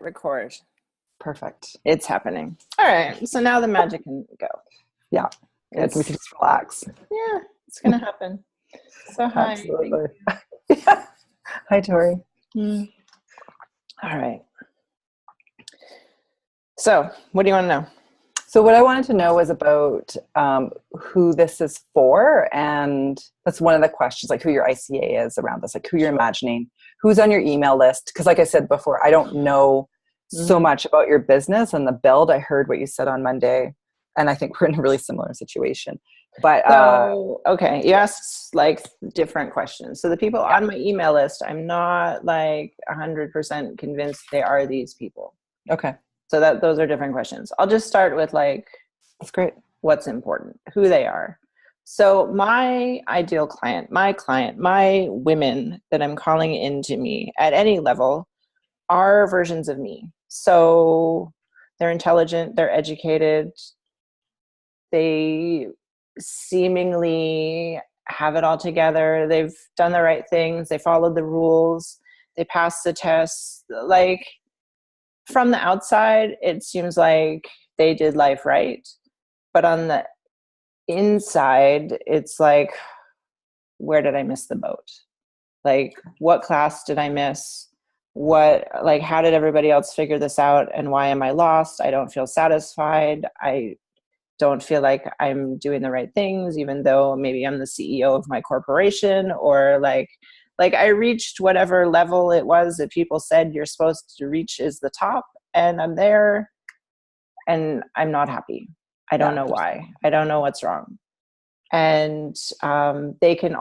Record. Perfect. It's happening. All right. So now the magic can go. Yeah. We can just relax. Yeah, it's going to happen. So hi. Absolutely. Yeah. Hi, Tory. All right. So what do you want to know? So what I wanted to know was about who this is for. And that's one of the questions, like who your ICA is around this, like who you're imagining, who's on your email list. Because like I said before, I don't know so much about your business and the build. I heard what you said on Monday, and I think we're in a really similar situation. But so, okay, you asked like different questions. So the people on my email list, I'm not like 100% convinced they are these people. Okay. So those are different questions. I'll just start with like, that's great. What's important, who they are. So my ideal client, my women that I'm calling into me at any level are versions of me. So they're intelligent, they're educated, they seemingly have it all together. They've done the right things. They followed the rules. They passed the tests. Like from the outside, it seems like they did life right. But on the inside, it's like, where did I miss the boat? Like, what class did I miss? How did everybody else figure this out? And why am I lost? I don't feel satisfied. I don't feel like I'm doing the right things, even though maybe I'm the CEO of my corporation, or like I reached whatever level it was that people said you're supposed to reach is the top, and I'm there and I'm not happy. I don't know why. I don't know what's wrong. And they can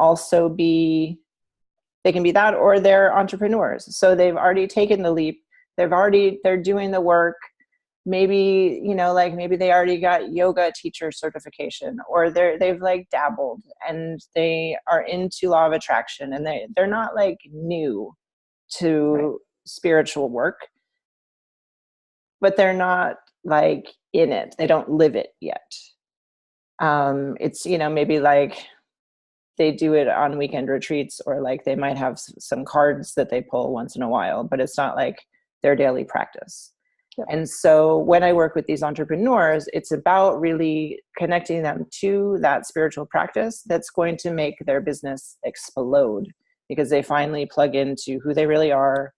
be that, or they're entrepreneurs. So they've already taken the leap. They're doing the work. Maybe, maybe they already got yoga teacher certification, or they've like dabbled and they are into law of attraction, and they're not like new to spiritual work, but they're not like in it. They don't live it yet. It's, maybe like they do it on weekend retreats, or like they might have some cards that they pull once in a while, but it's not like their daily practice. Yeah. And so when I work with these entrepreneurs, it's about really connecting them to that spiritual practice that's going to make their business explode, because they finally plug into who they really are,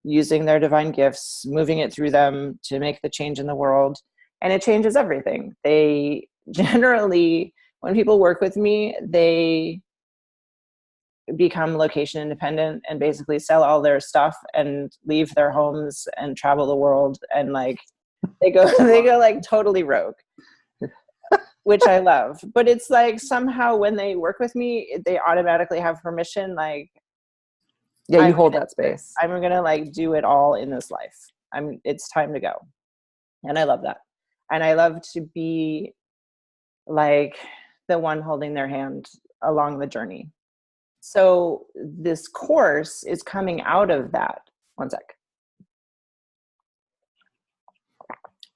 using their divine gifts, moving it through them to make the change in the world. And it changes everything. They generally, when people work with me, they become location independent and basically sell all their stuff and leave their homes and travel the world. And like, they go like totally rogue, which I love. But it's like, somehow when they work with me, they automatically have permission. Like, yeah, you hold that space. I'm going to like do it all in this life. It's time to go. And I love that. And I love to be like the one holding their hand along the journey. So this course is coming out of that. One sec.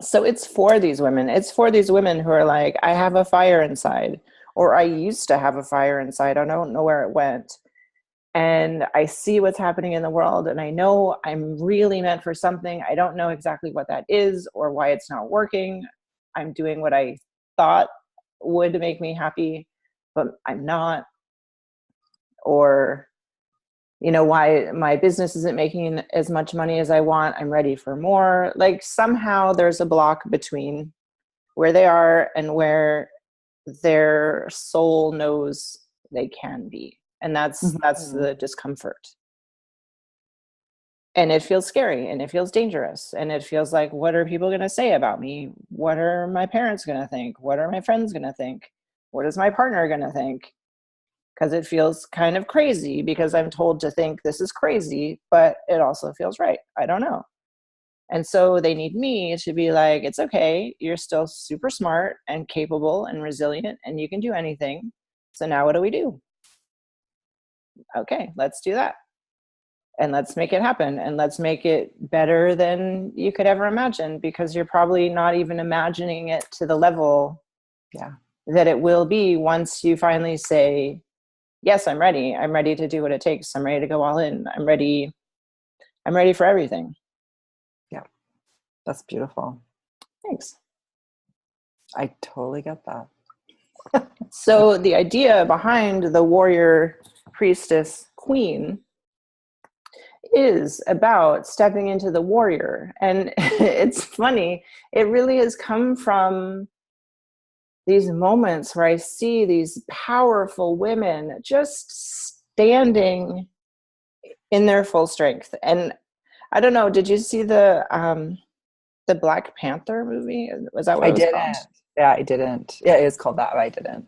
So it's for these women. It's for these women who are like, I have a fire inside, or I used to have a fire inside. I don't know where it went. And I see what's happening in the world, and I know I'm really meant for something. I don't know exactly what that is or why it's not working. I'm doing what I thought would make me happy, but I'm not. Or, why my business isn't making as much money as I want. I'm ready for more. Like, somehow there's a block between where they are and where their soul knows they can be. And that's the discomfort. And it feels scary, and it feels dangerous, and it feels like, what are people going to say about me? What are my parents going to think? What are my friends going to think? What is my partner going to think? Because it feels kind of crazy, because I'm told to think this is crazy, but it also feels right. I don't know. And so they need me to be like, it's okay. You're still super smart and capable and resilient, and you can do anything. So now what do we do? Okay, let's do that. And let's make it happen. And let's make it better than you could ever imagine, because you're probably not even imagining it to the level that it will be once you finally say, yes, I'm ready. I'm ready to do what it takes. I'm ready to go all in. I'm ready for everything. That's beautiful. Thanks. I totally get that. So the idea behind the warrior, priestess, queen is about stepping into the warrior. And it's funny, it really has come from these moments where I see these powerful women just standing in their full strength. And I don't know, did you see the Black Panther movie? Was that what I it was called? didn't. Yeah, I didn't. Yeah, it is called that, but I didn't.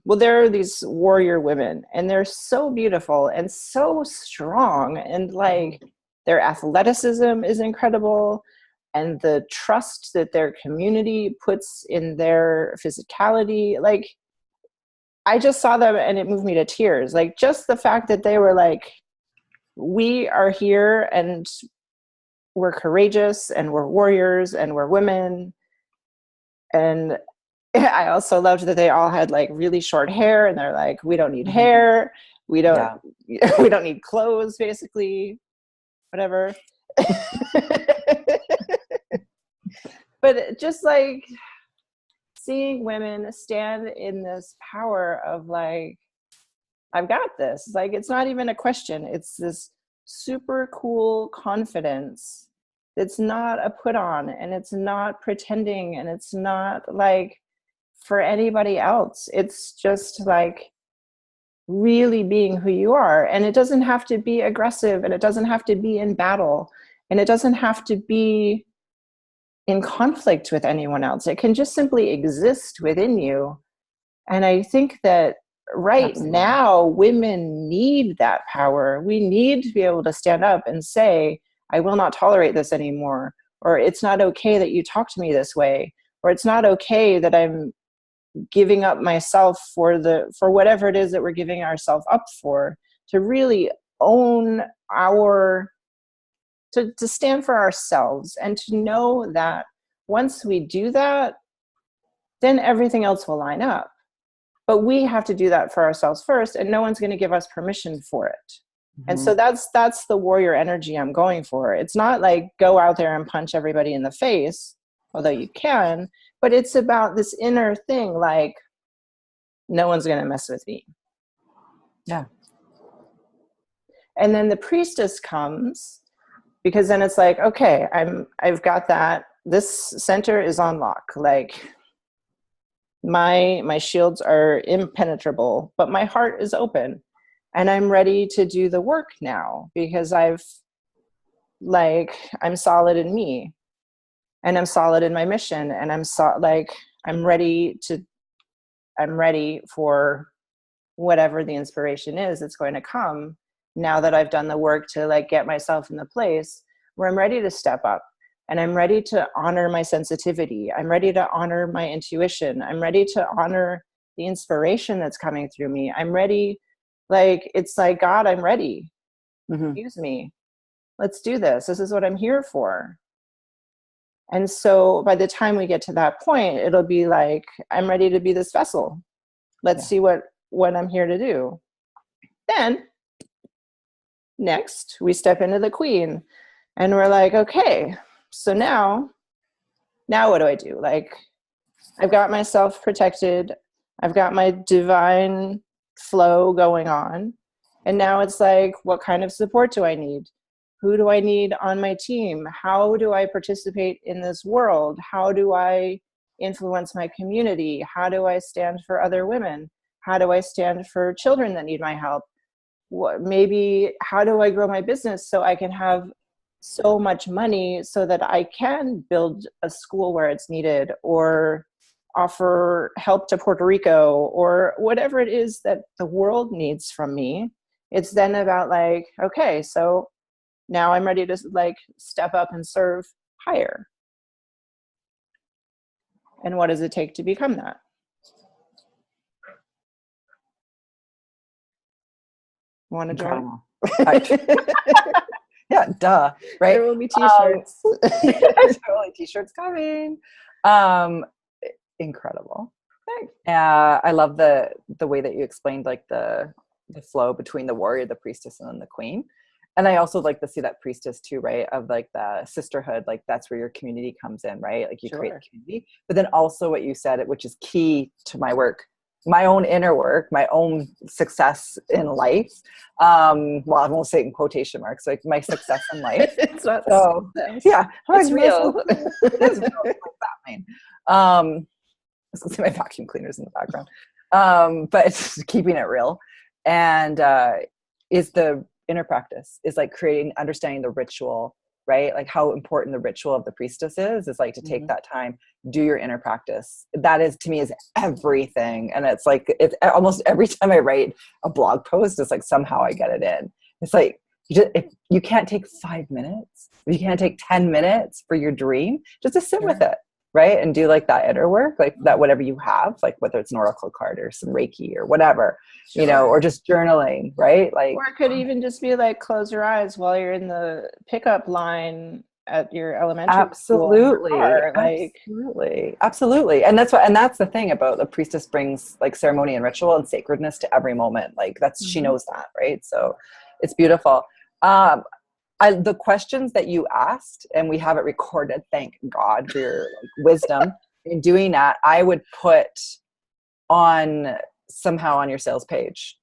Well, there are these warrior women, and they're so beautiful and so strong, and like their athleticism is incredible, and the trust that their community puts in their physicality. Like, I just saw them and it moved me to tears. Like, just the fact that they were like, we are here and we're courageous and we're warriors and we're women. And I also loved that they all had like really short hair, and they're like, we don't need hair, we don't we don't need clothes, basically, whatever. But just like seeing women stand in this power of like, I've got this. Like, it's not even a question. It's this super cool confidence. It's not a put on, and it's not pretending, and it's not like for anybody else. It's just like really being who you are. And it doesn't have to be aggressive, and it doesn't have to be in battle, and it doesn't have to be in conflict with anyone else. It can just simply exist within you. And I think that right now, women need that power. We need to be able to stand up and say, I will not tolerate this anymore, or it's not okay that you talk to me this way, or it's not okay that I'm giving up myself for whatever it is that we're giving ourselves up for, to really own to stand for ourselves, and to know that once we do that, then everything else will line up. But we have to do that for ourselves first, and no one's going to give us permission for it. And so that's the warrior energy I'm going for. It's not like go out there and punch everybody in the face, although you can, but it's about this inner thing, like, no one's going to mess with me. Yeah. And then the priestess comes, because then it's like, okay, I've got that. This center is on lock. Like, my shields are impenetrable, but my heart is open, and I'm ready to do the work now, because I'm solid in me, and I'm solid in my mission, and I'm ready for whatever the inspiration is that's going to come, now that I've done the work to like get myself in the place where I'm ready to step up, and I'm ready to honor my sensitivity. I'm ready to honor my intuition. I'm ready to honor the inspiration that's coming through me. I'm ready. Like, it's like, God, I'm ready. Use me. Let's do this. This is what I'm here for. And so by the time we get to that point, it'll be like, I'm ready to be this vessel. Let's see what I'm here to do. Then next we step into the queen, and we're like, okay, so now what do I do? Like, I've got myself protected. I've got my divine flow going on. And now it's like, what kind of support do I need? Who do I need on my team? How do I participate in this world? How do I influence my community? How do I stand for other women? How do I stand for children that need my help? Maybe how do I grow my business so I can have so much money so that I can build a school where it's needed, or offer help to Puerto Rico, or whatever it is that the world needs from me. It's then about like, okay, so now I'm ready to like step up and serve higher. And what does it take to become that? Want to join? Yeah, duh. Right. There will be t-shirts. Totally, t-shirts coming. Incredible. Thanks. I love the way that you explained like the flow between the warrior, the priestess, and then the queen. And I also like to see that priestess too, right? Of like the sisterhood, like that's where your community comes in, right? Like you create Sure. community. But then also what you said, which is key to my work, my own inner work, my own success in life. Well, I won't say it in quotation marks, like my success in life. It's not So success. yeah, It's real. it is real. It's like Batman. I was gonna say my vacuum cleaner's in the background. But it's keeping it real. And is the inner practice is like creating, understanding the ritual, right? Like how important the ritual of the priestess is like to take that time, do your inner practice. That is, to me, is everything. And it's like, it's almost every time I write a blog post, it's like somehow I get it in. It's like, if you can't take 5 minutes, if you can't take 10 minutes for your dream, just to sit with it, right? And do like that inner work, like that, whatever you have, like whether it's an oracle card or some Reiki or whatever, you know, or just journaling, right? Like, or it could even just be like, close your eyes while you're in the pickup line at your elementary school in your car. Like, absolutely. And that's the thing about the priestess brings like ceremony and ritual and sacredness to every moment. Like that's, she knows that, right? So it's beautiful. The questions that you asked, and we have it recorded, thank God for your wisdom in doing that, I would put on somehow on your sales page.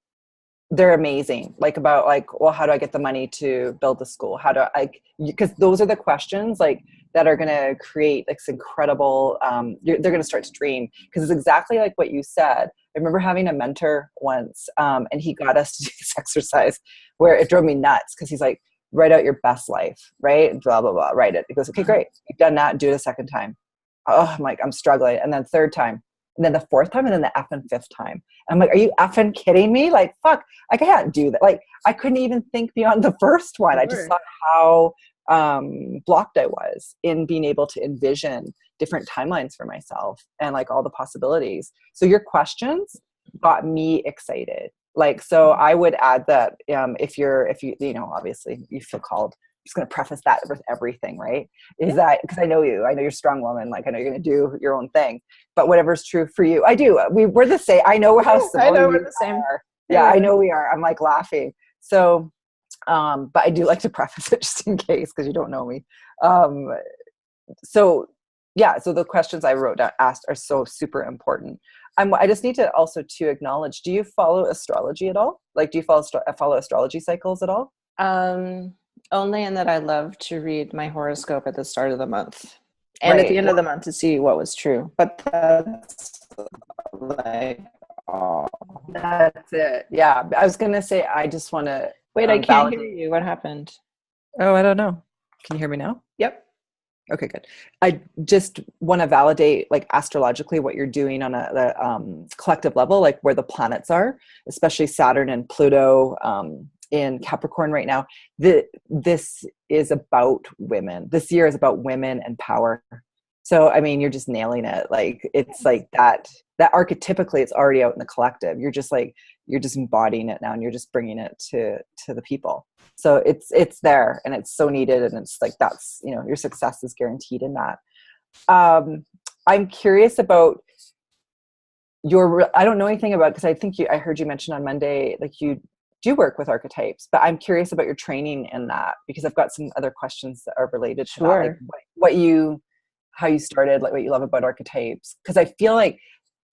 They're amazing. Like about like, well, how do I get the money to build the school? How do I, because those are the questions like that are going to create like this incredible, they're going to start to dream, because it's exactly like what you said. I remember having a mentor once, and he got us to do this exercise where it drove me nuts, because he's like, write out your best life, right? Blah, blah, blah, write it. He goes, okay, great. You've done that. Do it a second time. Oh, I'm like, I'm struggling. And then third time, and then the fourth time, and then the effing fifth time. And I'm like, are you effing kidding me? Like, fuck, I can't do that. Like, I couldn't even think beyond the first one. I just saw how blocked I was in being able to envision different timelines for myself and like all the possibilities. So your questions got me excited. Like, so I would add that if you, you know, obviously you feel called, I'm just going to preface that with everything, right? Is that, because I know you're a strong woman. Like, I know you're going to do your own thing, but whatever's true for you, I do. We're the same. I know how similar I know we're you the same. are. Yeah, I know we are. I'm like laughing. So, but I do like to preface it just in case, because you don't know me. So yeah, so the questions I wrote down, asked are so super important. I just need to also to acknowledge, do you follow astrology at all? Like, do you follow astrology cycles at all? Only in that I love to read my horoscope at the start of the month and at the end of the month to see what was true. But that's like, that's it. Yeah, I was gonna say, I just want to wait, I can't hear you. What happened? Oh, I don't know. Can you hear me now? Yep. Okay, good. I just want to validate, like, astrologically what you're doing on a collective level, like where the planets are, especially Saturn and Pluto in Capricorn right now. This is about women. This year is about women and power. So, I mean, you're just nailing it. Like, it's like that archetypically it's already out in the collective. You're just embodying it now, and you're just bringing it to the people. So it's there, and it's so needed. And it's like, that's, you know, your success is guaranteed in that. I'm curious about I don't know anything about, because I think I heard you mention on Monday, like you do work with archetypes, but I'm curious about your training in that, because I've got some other questions that are related to that. Like how you started, like what you love about archetypes. Because I feel like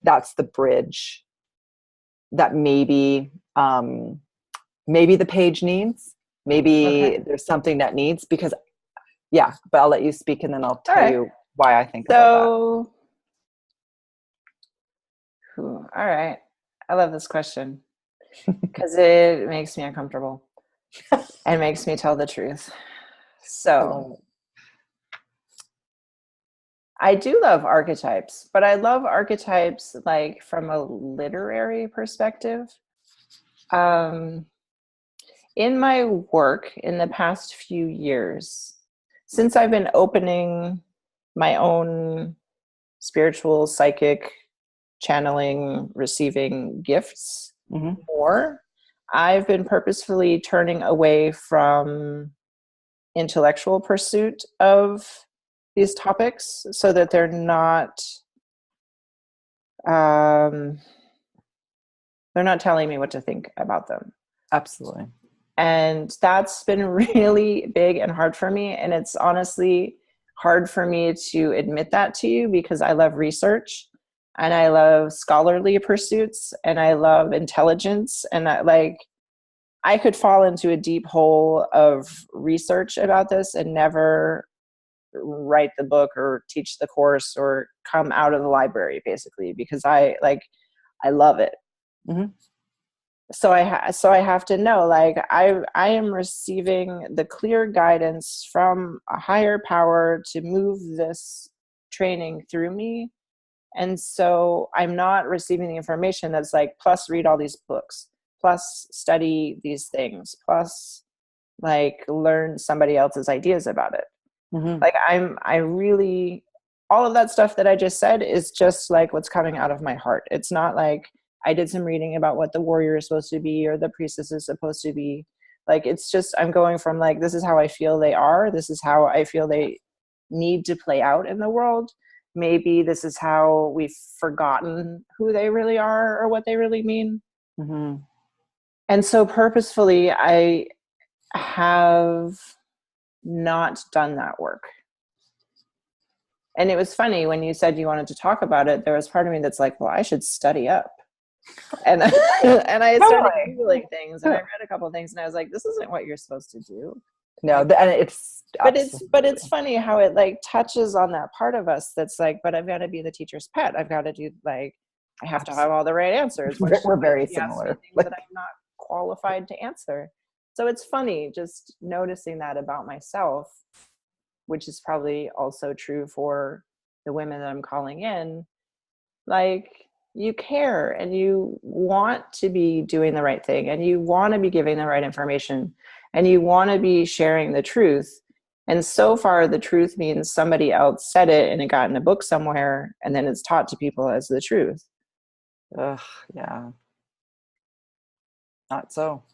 that's the bridge that maybe the page needs. Maybe there's something that needs, because but I'll let you speak, and then I'll tell you why I think about that. All right. I love this question because it makes me uncomfortable and makes me tell the truth. So I do love archetypes, but I love archetypes like from a literary perspective. In my work in the past few years, since I've been opening my own spiritual, psychic, channeling, receiving gifts more, I've been purposefully turning away from intellectual pursuit of these topics so that they're not telling me what to think about them. Absolutely. And that's been really big and hard for me. And it's honestly hard for me to admit that to you, because I love research and I love scholarly pursuits and I love intelligence. And I could fall into a deep hole of research about this and never write the book or teach the course or come out of the library, basically, because I love it. Mm-hmm. So I have to know, like, I am receiving the clear guidance from a higher power to move this training through me. And so I'm not receiving the information that's like, plus read all these books, plus study these things, plus like learn somebody else's ideas about it. Mm-hmm. Like I really, all of that stuff that I just said is just like what's coming out of my heart. It's not like I did some reading about what the warrior is supposed to be or the priestess is supposed to be. Like, it's just, I'm going from like, this is how I feel they are. This is how I feel they need to play out in the world. Maybe this is how we've forgotten who they really are or what they really mean. Mm-hmm. And so purposefully, I have not done that work. And it was funny when you said you wanted to talk about it, there was part of me that's like, well, I should study up. And and I started Googling things and I read a couple of things and I was like, this isn't what you're supposed to do. No, and it's funny how it like touches on that part of us that's like, but I've got to be the teacher's pet. I've got to do, like, I have to have all the right answers. We're very similar. Things that I'm not qualified to answer. So it's funny just noticing that about myself, which is probably also true for the women that I'm calling in. Like, you care and you want to be doing the right thing and you want to be giving the right information and you want to be sharing the truth. And so far, the truth means somebody else said it and it got in a book somewhere and then it's taught to people as the truth. Ugh, yeah. Not so.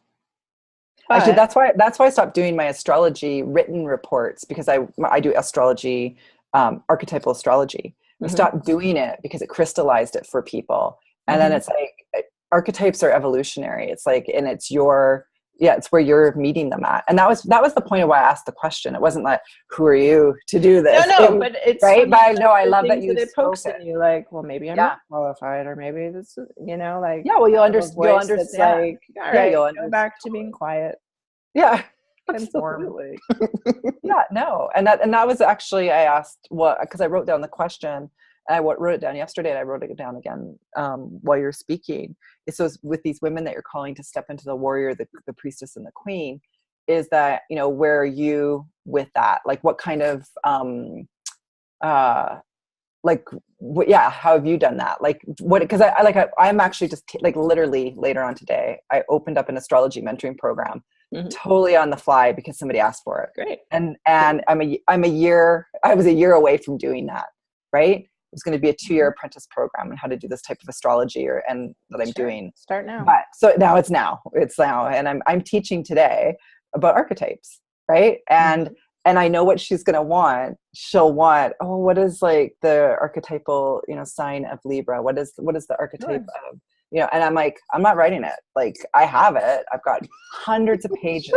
But actually, that's why I stopped doing my astrology written reports, because I do astrology, archetypal astrology. I stopped doing it because it crystallized it for people. And then it's like, archetypes are evolutionary. It's like, and it's it's where you're meeting them at. And that was the point of why I asked the question. It wasn't like, who are you to do this? But it's right. But I love that you it pokes in you, like, well, maybe I'm not qualified, or maybe this is, like, well, you'll understand. Like, all right, go back to being quiet. Yeah. Absolutely. Yeah, no. And that was actually, I asked because I wrote down the question and I wrote it down yesterday and I wrote it down again while you're speaking. So with these women that you're calling to step into the warrior, the priestess and the queen, is that, where are you with that? Like, what kind of, how have you done that? Like, what, because I'm actually just like literally later on today, I opened up an astrology mentoring program. Totally on the fly because somebody asked for it. Great. And I was a year away from doing that. Right. It was going to be a 2-year apprentice program on how to do this type of astrology that I'm doing. Start now. But so now it's now, and I'm teaching today about archetypes. Right. And I know what she's going to want. She'll want, what is like the archetypal, sign of Libra? What is the archetype of, and I'm like, I'm not writing it. Like, I have it. I've got hundreds of pages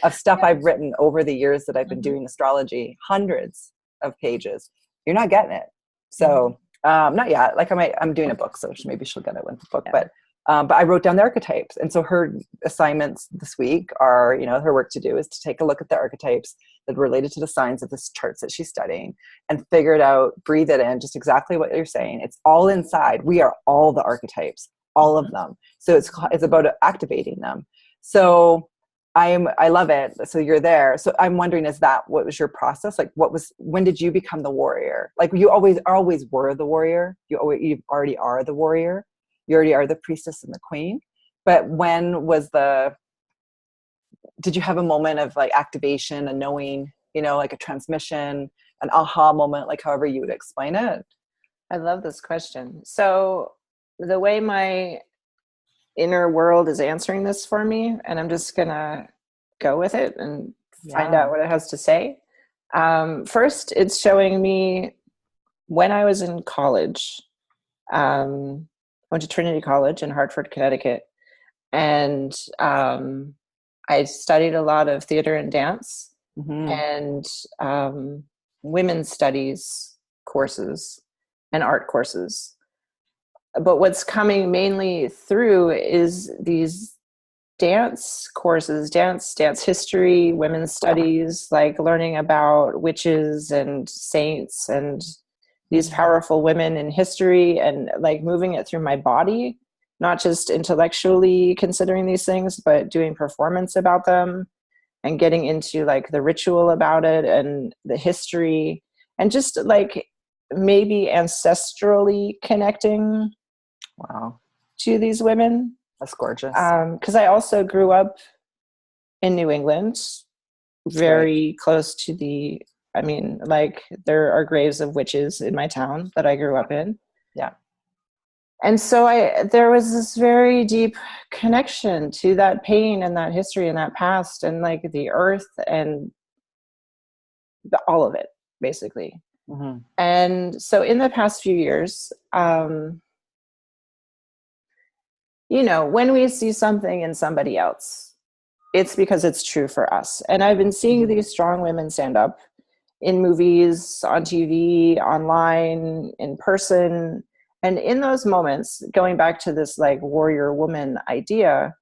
of stuff I've written over the years that I've been doing astrology, hundreds of pages. You're not getting it. So, not yet. Like, I'm doing a book, so maybe she'll get it with the book, but I wrote down the archetypes. And so her assignments this week are, her work to do is to take a look at the archetypes that are related to the signs of the charts that she's studying and figure it out, breathe it in, just exactly what you're saying. It's all inside. We are all the archetypes, all of them. So it's about activating them. So I love it. So you're there. So I'm wondering, what was your process? Like, when did you become the warrior? Like, you always were the warrior. You already are the warrior. You already are the priestess and the queen. But when did you have a moment of like activation and knowing, like a transmission, an aha moment, like however you would explain it? I love this question. So the way my inner world is answering this for me, and I'm just going to go with it and find out what it has to say. First, it's showing me when I was in college, went to Trinity College in Hartford, Connecticut. And I studied a lot of theater and dance Mm-hmm. and women's studies courses and art courses. But what's coming mainly through is these dance courses, dance history, women's studies, like learning about witches and saints and these powerful women in history, and like moving it through my body, not just intellectually considering these things, but doing performance about them and getting into like the ritual about it and the history, and just like maybe ancestrally connecting Wow. to these women. That's gorgeous. Because I also grew up in New England, very close to the, I mean, like there are graves of witches in my town that I grew up in. Yeah. And so there was this very deep connection to that pain and that history and that past and like the earth and all of it, basically. Mm-hmm. And so in the past few years, you know, when we see something in somebody else, it's because it's true for us. And I've been seeing these strong women stand up in movies, on TV, online, in person. And in those moments, going back to this like warrior woman idea,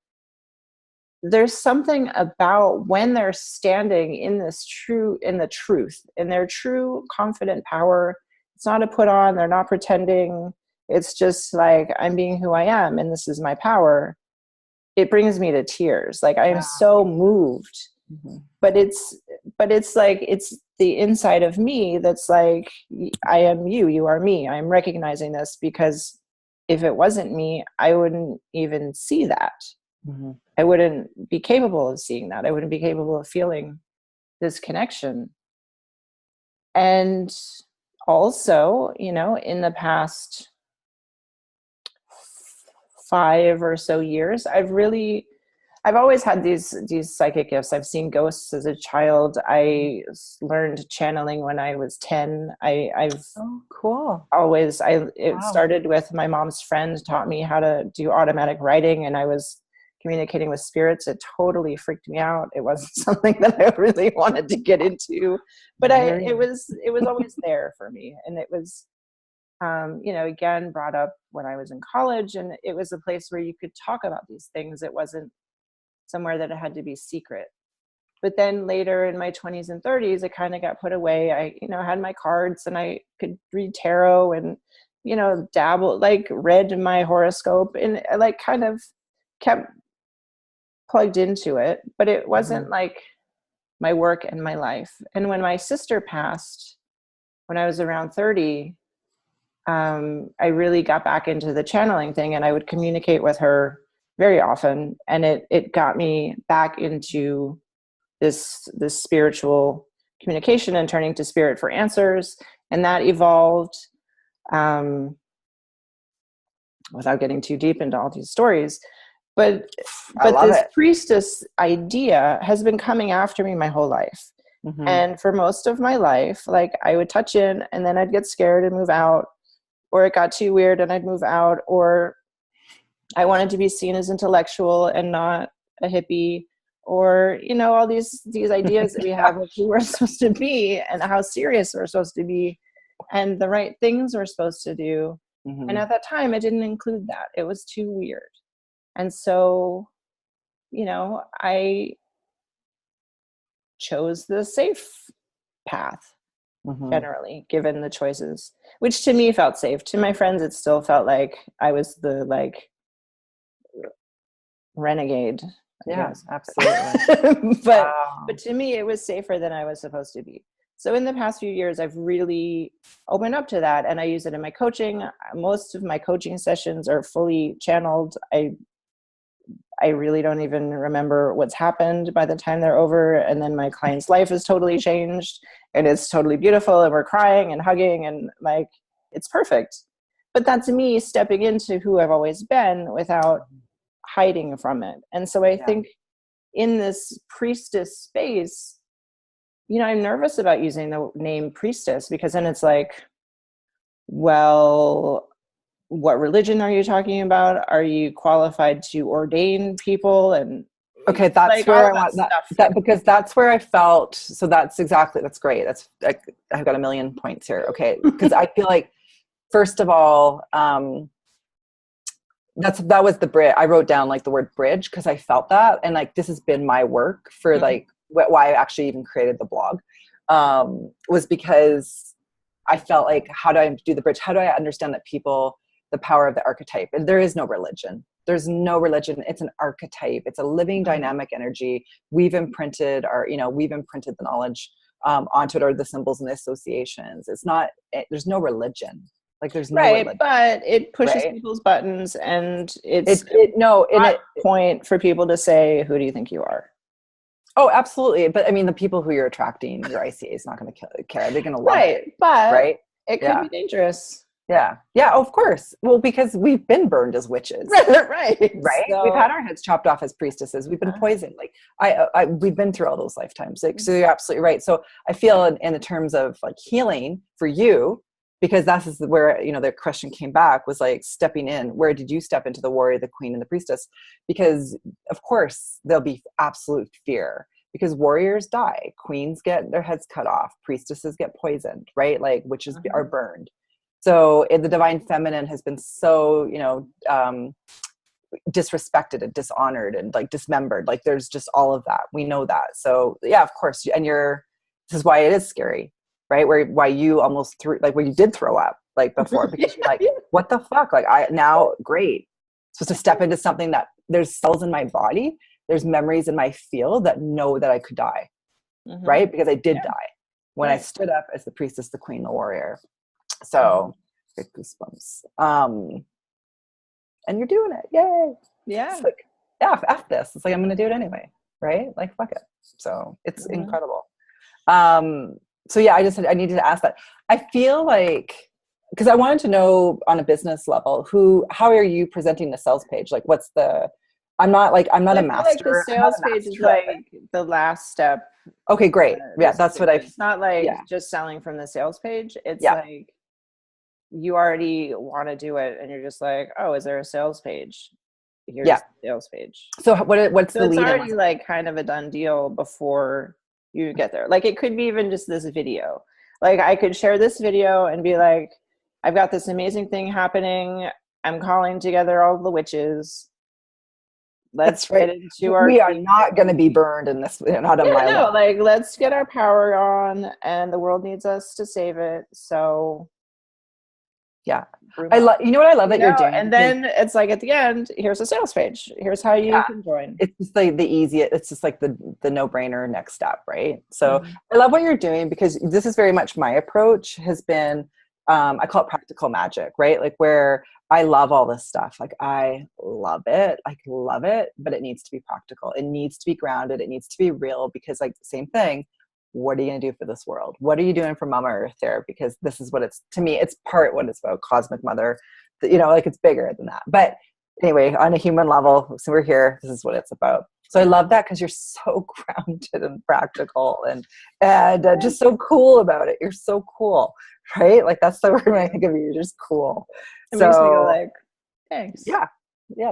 there's something about when they're standing in this in their true confident power. It's not a put on, they're not pretending. It's just like, I'm being who I am and this is my power. It brings me to tears. Like I am so moved. Mm-hmm. But it's like, it's the inside of me that's like, I am you, you are me. I'm recognizing this, because if it wasn't me, I wouldn't even see that. Mm-hmm. I wouldn't be capable of seeing that. I wouldn't be capable of feeling this connection. And also, you know, in the past 5 or so years, I've always had these psychic gifts. I've seen ghosts as a child. I learned channeling when I was 10. I've cool. Always, it started with my mom's friend taught me how to do automatic writing, and I was communicating with spirits. It totally freaked me out. It wasn't something that I really wanted to get into, but it was always there for me. And it was, you know, again, brought up when I was in college, and it was a place where you could talk about these things. It wasn't somewhere that it had to be secret. But then later in my 20s and 30s, it kind of got put away. I, you know, had my cards and I could read tarot and, you know, dabble, like read my horoscope, and I like kind of kept plugged into it, but it wasn't like my work and my life. And when my sister passed, when I was around 30, I really got back into the channeling thing, and I would communicate with her very often. And it got me back into this spiritual communication and turning to spirit for answers. And that evolved, without getting too deep into all these stories. But this priestess idea has been coming after me my whole life. Mm-hmm. And for most of my life, like I would touch in and then I'd get scared and move out, or it got too weird and I'd move out, or I wanted to be seen as intellectual and not a hippie, or, you know, all these ideas that we have of who we're supposed to be and how serious we're supposed to be and the right things we're supposed to do. Mm-hmm. And at that time, it didn't include that. It was too weird. And so, you know, I chose the safe path, generally, given the choices, which to me felt safe. To my friends, it still felt like I was the like renegade. Yes, absolutely. But to me, it was safer than I was supposed to be. So in the past few years, I've really opened up to that, and I use it in my coaching. Most of my coaching sessions are fully channeled. I really don't even remember what's happened by the time they're over. And then my client's life is totally changed and it's totally beautiful. And we're crying and hugging and like, it's perfect. But that's me stepping into who I've always been without hiding from it. And so I think in this priestess space, you know, I'm nervous about using the name priestess, because then it's like, well, what religion are you talking about? Are you qualified to ordain people? And, Okay, that's like where all I that want stuff. that because that's where I felt. So that's great. That's I've got a million points here. Okay, because I feel like first of all, that was the bridge. I wrote down like the word bridge because I felt that, and like this has been my work for like why I actually even created the blog, was because I felt like, how do I do the bridge? How do I understand that people, the power of the archetype? And there is no religion. There's no religion. It's an archetype. It's a living dynamic energy. We've imprinted the knowledge onto it, or the symbols and the associations. It's not, there's no religion. Like there's no religion. But it pushes right? people's buttons, and it's point for people to say, who do you think you are? Oh, absolutely. But I mean, the people who you're attracting, your ICA is not going to care. They're going to love it. But right? It could be dangerous. Yeah. Yeah, of course. Well, because we've been burned as witches. Right. So, we've had our heads chopped off as priestesses. We've been poisoned. Like we've been through all those lifetimes. Like, so you're absolutely right. So I feel in the terms of like healing for you, because that's where, the question came back, was like stepping in. Where did you step into the warrior, the queen, and the priestess? Because of course there'll be absolute fear, because warriors die, queens get their heads cut off, priestesses get poisoned, right? Like witches are burned. So the divine feminine has been so, disrespected and dishonored and like dismembered. Like there's just all of that. We know that. So yeah, of course. And this is why it is scary, right? Why you almost where you did throw up like before, because you're like, what the fuck? Like great. Supposed to step into something that there's cells in my body, there's memories in my field that know that I could die, right? Because I did die when I stood up as the priestess, the queen, the warrior. So get goosebumps. And you're doing it. Yay. Yeah. It's like, F this. It's like, I'm going to do it anyway. Right? Like, fuck it. So it's incredible. So yeah, I needed to ask that. I feel like, because I wanted to know on a business level, how are you presenting the sales page? Like I'm not a master. Like the sales page is like the last step. Okay, great. Yeah, that's what it's not like just selling from the sales page. It's like you already want to do it and you're just like, oh, is there a sales page? Here's the sales page. So what's the lead? It's already like kind of a done deal before you get there. Like it could be even just this video. Like I could share this video and be like, I've got this amazing thing happening. I'm calling together all the witches. Let's get into our. We are not going to be burned in this. Not in my life. Like let's get our power on, and the world needs us to save it. So, yeah, you know what I love that you're doing, and then it's like at the end, here's a sales page. Here's how you can join. It's just like the easiest. It's just like the no-brainer next step, right? So I love what you're doing, because this is very much my approach. Has been. I call it practical magic, right? Like where I love all this stuff. Like I love it, but it needs to be practical. It needs to be grounded. It needs to be real, because like same thing. What are you going to do for this world? What are you doing for Mama Earth there? Because this is what to me, it's part what it's about, cosmic mother, like it's bigger than that. But anyway, on a human level, so we're here, this is what it's about. So I love that, because you're so grounded and practical and just so cool about it. You're so cool, right? Like that's the word when I think of you. You're just cool. It makes me go like, thanks. Yeah,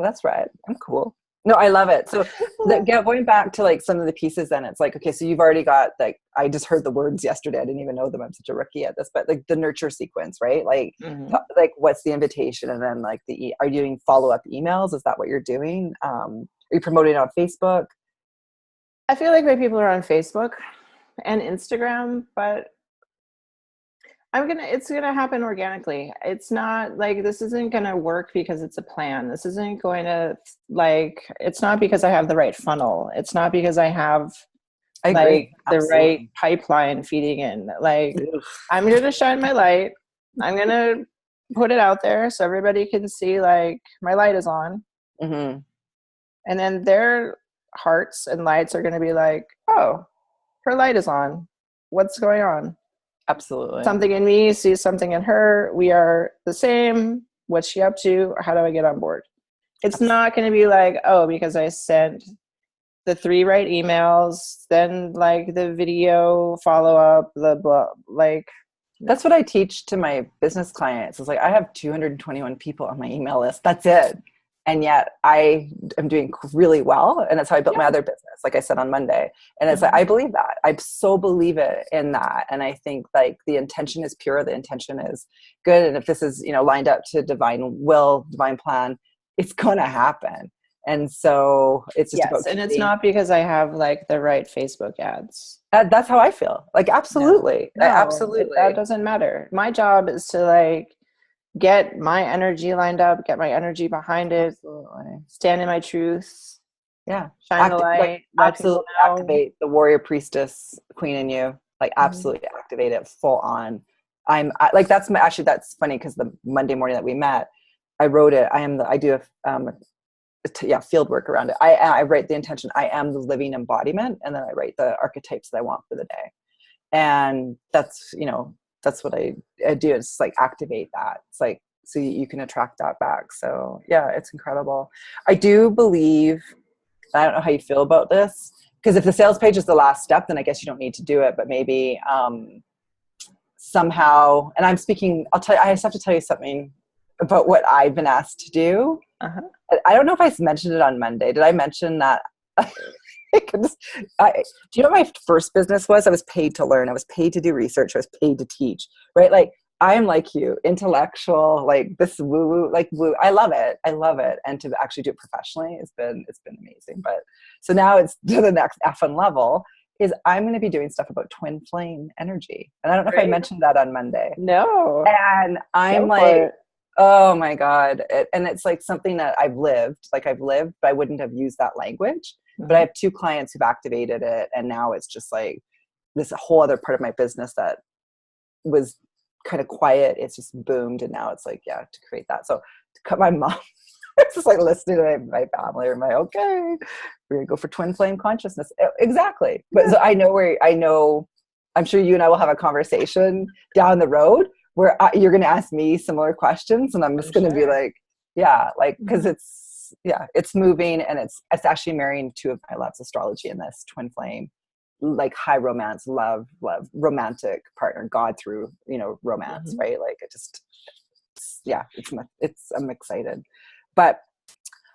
that's right. I'm cool. No, I love it. So going back to like some of the pieces, then it's like, okay, so you've already got like, I just heard the words yesterday. I didn't even know them. I'm such a rookie at this, but like the nurture sequence, right? Like, like what's the invitation? And then like are you doing follow-up emails? Is that what you're doing? Are you promoting it on Facebook? I feel like my people are on Facebook and Instagram, but it's gonna happen organically. It's not like, this isn't gonna work because it's a plan. This isn't going to it's not because I have the right funnel. It's not because I have the right pipeline feeding in. Like I'm gonna shine my light. I'm gonna put it out there so everybody can see like my light is on. And then their hearts and lights are gonna be like, oh, her light is on. What's going on? Absolutely. Something in me sees something in her. We are the same. What's she up to? How do I get on board? It's not going to be like, oh, because I sent the 3 right emails, then like the video follow up, the blah, like. That's what I teach to my business clients. It's like, I have 221 people on my email list. That's it. And yet I am doing really well. And that's how I built Yeah. my other business, like I said on Monday. And it's Mm-hmm. like, I believe that. I so believe it in that. And I think like the intention is pure, the intention is good. And if this is, you know, lined up to divine will, divine plan, it's going to happen. And so it's just Yes. about And it's keeping, not because I have like the right Facebook ads. that's how I feel. Like, absolutely. That Absolutely. doesn't matter. My job is to like get my energy lined up, get my energy behind it, Absolutely. stand in my truth, Yeah. shine the Like light, let people absolutely know. activate the warrior priestess queen in you. Like Mhm. absolutely activate it full on. Like, actually, that's funny because the Monday morning that we met, I wrote it. I do field work around it. I write the intention. I am the living embodiment. And then I write the archetypes that I want for the day. And that's, you know, that's what I do. It's like activate that. It's like, so you can attract that back. So yeah, it's incredible. I do believe, I don't know how you feel about this, because if the sales page is the last step, then I guess you don't need to do it. But maybe somehow, and I'm speaking, I just have to tell you something about what I've been asked to do. Uh-huh. I don't know if I mentioned it on Monday. Did I mention that? Do you know what my first business was? I was paid to learn. I was paid to do research. I was paid to teach, right? Like, I am like you, intellectual, like this woo, like woo. I love it. I love it. And to actually do it professionally, it's been amazing. But so now it's to the next effing level is I'm going to be doing stuff about twin flame energy. And I don't know if I Great. mentioned that on Monday. No. And I'm Go for like, it. oh my God. And it's like something that I've lived, but I wouldn't have used that language. But I Mhm. have 2 clients who've activated it. And now it's just like this whole other part of my business that was kind of quiet. It's just boomed. And now it's like, yeah, to create that. So to cut my mom, it's just like listening to my family or okay, we're going to go for twin flame consciousness. Exactly. But so I'm sure you and I will have a conversation down the road where you're going to ask me similar questions. And I'm just going to be like, yeah, like, because it's moving, and it's actually marrying 2 of my loves, astrology and this twin flame, like high romance, love, romantic partner, God through, you know, romance, Mhm. right? Like I'm excited. But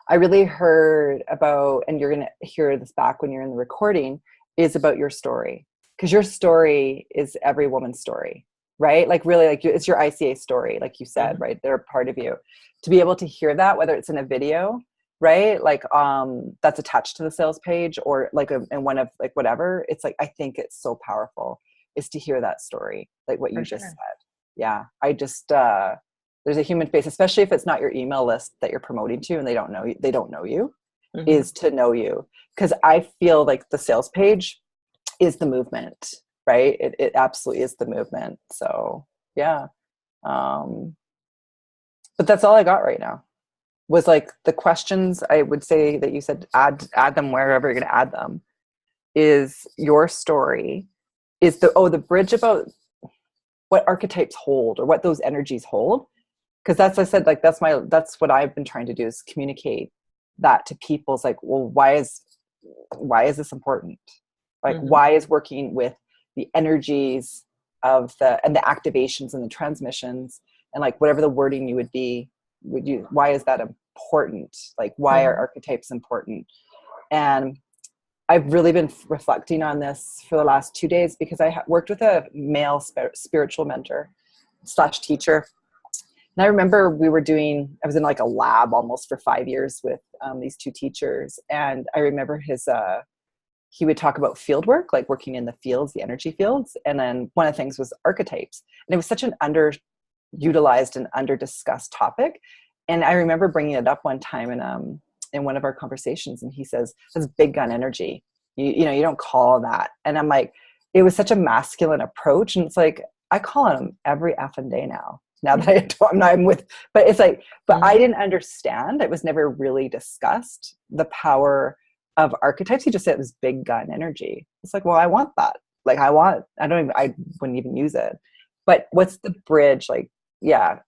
I really heard about, and you're going to hear this back when you're in the recording, is about your story. Because your story is every woman's story, right? Like really, like it's your ICA story, like you said, Mhm. right? They're a part of you. To be able to hear that, whether it's in a video, right? Like that's attached to the sales page, or like in one of like whatever, it's like, I think it's so powerful is to hear that story, like what you For just sure. said. Yeah. I just there's a human face, especially if it's not your email list that you're promoting to and they don't know you, Mhm. is to know you. Because I feel like the sales page is the movement, right? It absolutely is the movement. So yeah. But that's all I got right now was like the questions. I would say that you said add them wherever you're going to add them. Is your story, is the bridge about what archetypes hold or what those energies hold. Because that's, I said, like, that's what I've been trying to do is communicate that to people. It's like, well, why is this important? Like, Mhm. why is working with the energies of the activations and the transmissions and like whatever the wording you why is that important? Like, why are Mhm. archetypes important? And I've really been reflecting on this for the last 2 days because I worked with a male spiritual mentor / teacher. And I remember I was in like a lab almost for 5 years with these 2 teachers. And I remember he would talk about field work, like working in the fields, the energy fields. And then one of the things was archetypes. And it was such an underutilized and under-discussed topic. And I remember bringing it up one time in one of our conversations. And he says, that's big gun energy. You know, you don't call that. And I'm like, it was such a masculine approach. And it's like, I call on him every effing day now that but it's like, but I Mhm. didn't understand. It was never really discussed, the power of archetypes. He just said it was big gun energy. It's like, well, I want that. Like I wouldn't even use it. But what's the bridge? Like, yeah,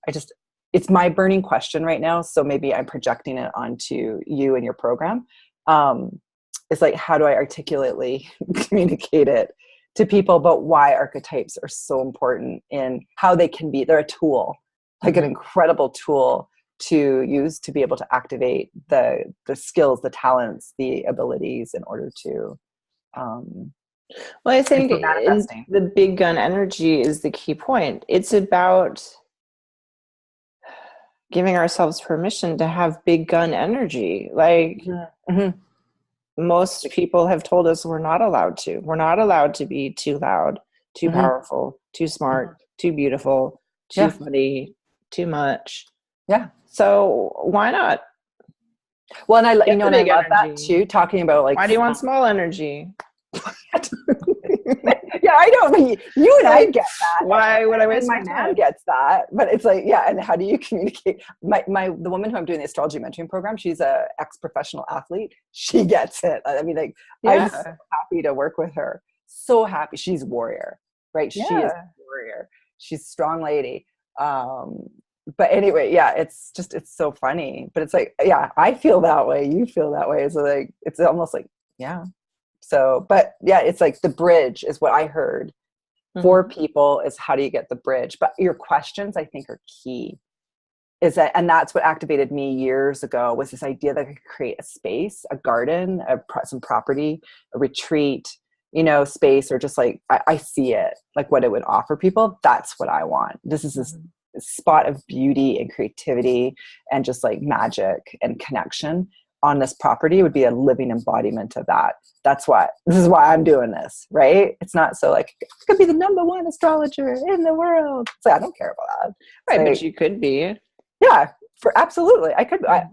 it's my burning question right now. So maybe I'm projecting it onto you and your program. It's like, how do I articulately communicate it to people about why archetypes are so important in how they're a tool, like an Mhm. incredible tool to use to be able to activate the skills, the talents, the abilities in order to well, I think for manifesting. the big gun energy is the key point. It's about giving ourselves permission to have big gun energy. Like Mm-hmm. most people have told us we're not allowed to. We're not allowed to be too loud, too Mm-hmm. powerful, too smart, too beautiful, too funny, too much. Yeah. So why not? Well, and I Get the and I big love that energy. too, talking about like, Why do you want small energy? yeah, I don't. You and I get that. Why would I waste And my my man time? gets that, but it's like, yeah. And how do you communicate? The woman who I'm doing the astrology mentoring program, she's a ex-professional athlete. She gets it. I mean, like, I'm so happy to work with her. So happy. She's warrior, right? Yeah. She is a warrior. She's a strong lady. But anyway, yeah, it's so funny. But it's like, yeah, I feel that way. You feel that way. So like, it's almost like, yeah. So, but yeah, it's like the bridge is what I heard for people is how do you get the bridge? But your questions, I think, are key. Is that, and that's what activated me years ago, was this idea that I could create a space, a garden, some property, a retreat, space, or just like, I see it, like what it would offer people. That's what I want. This is this spot of beauty and creativity and just like magic and connection on this property would be a living embodiment of that. This is why I'm doing this, right? It's not so like, I could be the number one astrologer in the world. So I don't care about that. Right, like, but you could be. Yeah, absolutely. I could, I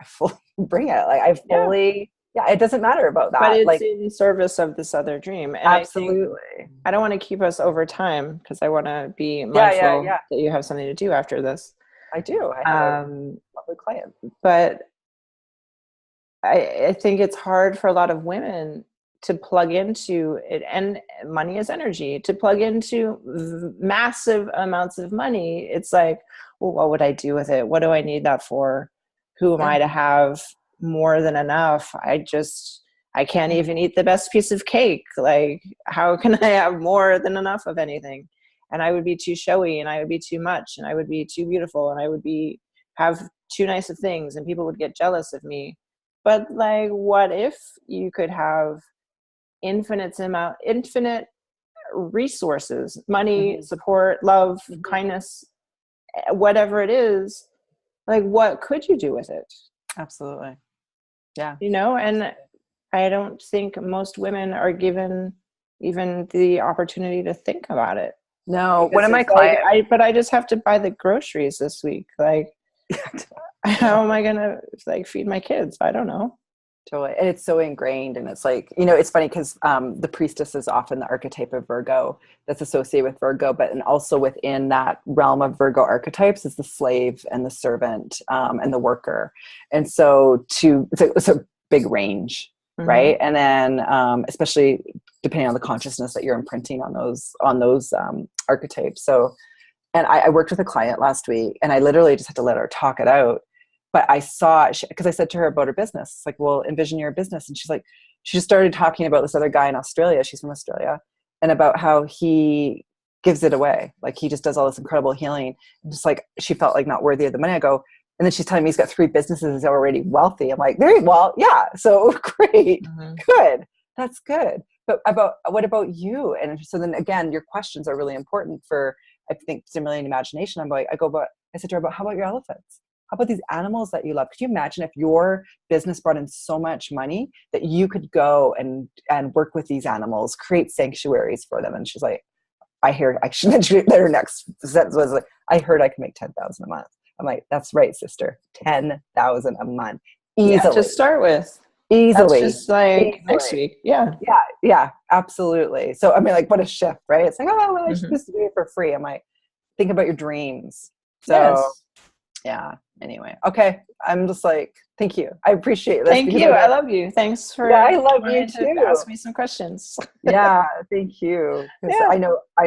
fully bring it. Like I fully, it doesn't matter about that. But it's like in service of this other dream. And absolutely. I don't want to keep us over time because I want to be mindful that you have something to do after this. I do. I have a lovely client. But I think it's hard for a lot of women to plug into it, and money is energy, to plug into massive amounts of money. It's like, well, what would I do with it? What do I need that for? Who am I to have more than enough? I can't even eat the best piece of cake. Like, how can I have more than enough of anything? And I would be too showy, and I would be too much, and I would be too beautiful, and I would have too nice of things, and people would get jealous of me. But like, what if you could have infinite resources, money, support, love, kindness, whatever it is? Like, what could you do with it? Absolutely. Yeah. And I don't think most women are given even the opportunity to think about it. No, Because one of my clients, but I just have to buy the groceries this week. Like, how am I gonna like feed my kids? I don't know. Totally. And it's so ingrained. And it's like, it's funny because the priestess is often the archetype of Virgo that's associated with Virgo, but and also within that realm of Virgo archetypes is the slave and the servant and the worker. And so it's a big range, right? And then especially depending on the consciousness that you're imprinting on those archetypes. So, and I worked with a client last week, and I literally just had to let her talk it out. But I saw, because I said to her about her business, like, well, envision your business. And she's like, she just started talking about this other guy in Australia. She's from Australia, and about how he gives it away. Like, he just does all this incredible healing. And just like, she felt like not worthy of the money. I go, and then she's telling me he's got 3 businesses. He's already wealthy. I'm like, very well, yeah. So great, good. That's good. But what about you? And so then again, your questions are really important for, I think, stimulating imagination. I said to her, how about your elephants? How about these animals that you love? Could you imagine if your business brought in so much money that you could go and work with these animals, create sanctuaries for them? And she's like, her next sentence was like, I heard I can make 10,000 a month. I'm like, that's right, sister. 10,000 a month. Easily. Yeah, to start with. Easily. That's just like next week. Yeah. Yeah, absolutely. So, I mean, like, what a shift, right? It's like, oh, well, I should just do it for free. I'm like, think about your dreams. So, yeah. Anyway, okay. I'm just like, thank you. I appreciate this. Thank you. I love you. Thanks for I love you too. Ask me some questions. Yeah, thank you. Yeah. I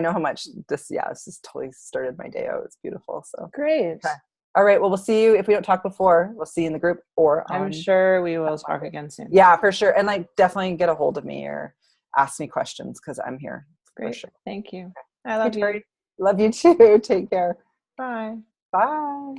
know how much this has totally started my day out. It's beautiful. So great. Okay. All right. Well, we'll see you if we don't talk before. We'll see you in the group, or I'm sure we will talk again soon. Yeah, for sure. And like, definitely get a hold of me or ask me questions because I'm here. Great. For sure. Thank you. I love you. Love you too. Take care. Bye. Bye.